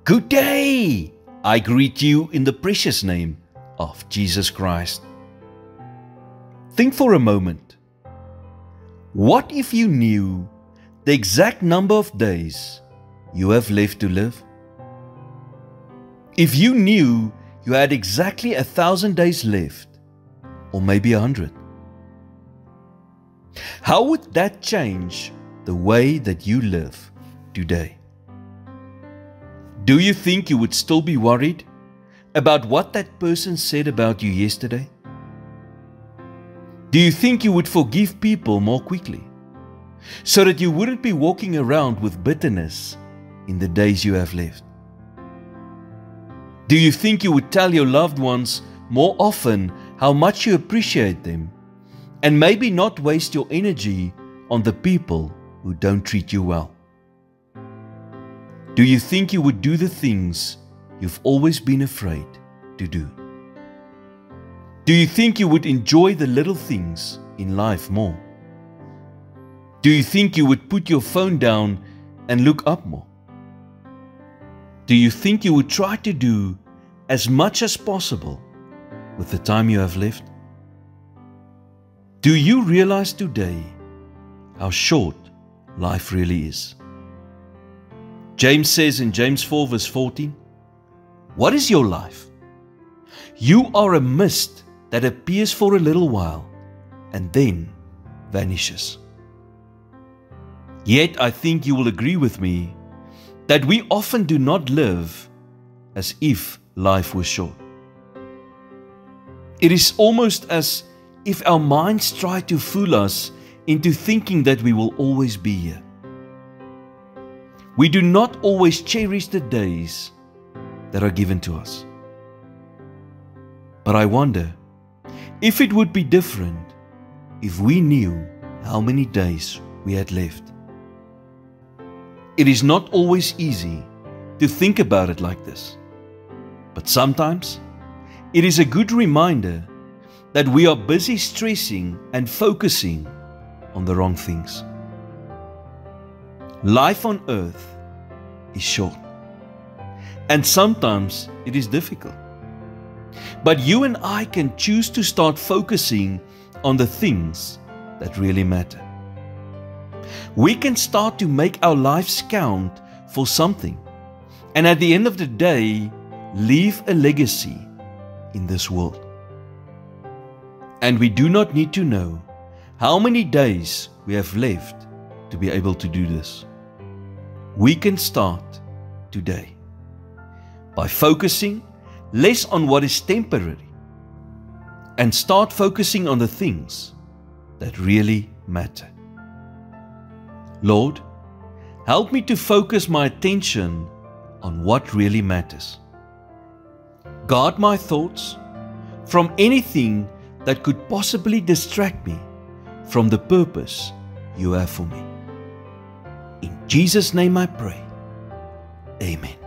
Good day! I greet you in the precious name of Jesus Christ. Think for a moment. What if you knew the exact number of days you have left to live? If you knew you had exactly 1,000 days left, or maybe 100, how would that change the way that you live today? Do you think you would still be worried about what that person said about you yesterday? Do you think you would forgive people more quickly so that you wouldn't be walking around with bitterness in the days you have left? Do you think you would tell your loved ones more often how much you appreciate them and maybe not waste your energy on the people who don't treat you well? Do you think you would do the things you've always been afraid to do? Do you think you would enjoy the little things in life more? Do you think you would put your phone down and look up more? Do you think you would try to do as much as possible with the time you have left? Do you realize today how short life really is? James says in James 4 verse 14, "What is your life? You are a mist that appears for a little while and then vanishes." Yet I think you will agree with me that we often do not live as if life was short. It is almost as if our minds try to fool us into thinking that we will always be here. We do not always cherish the days that are given to us. But I wonder if it would be different if we knew how many days we had left. It is not always easy to think about it like this, but sometimes it is a good reminder that we are busy stressing and focusing on the wrong things. Life on earth is short, and sometimes it is difficult. But you and I can choose to start focusing on the things that really matter. We can start to make our lives count for something, and at the end of the day, leave a legacy in this world. And we do not need to know how many days we have left to be able to do this. We can start today by focusing less on what is temporary and start focusing on the things that really matter. Lord, help me to focus my attention on what really matters. Guard my thoughts from anything that could possibly distract me from the purpose you have for me. In Jesus' name I pray. Amen.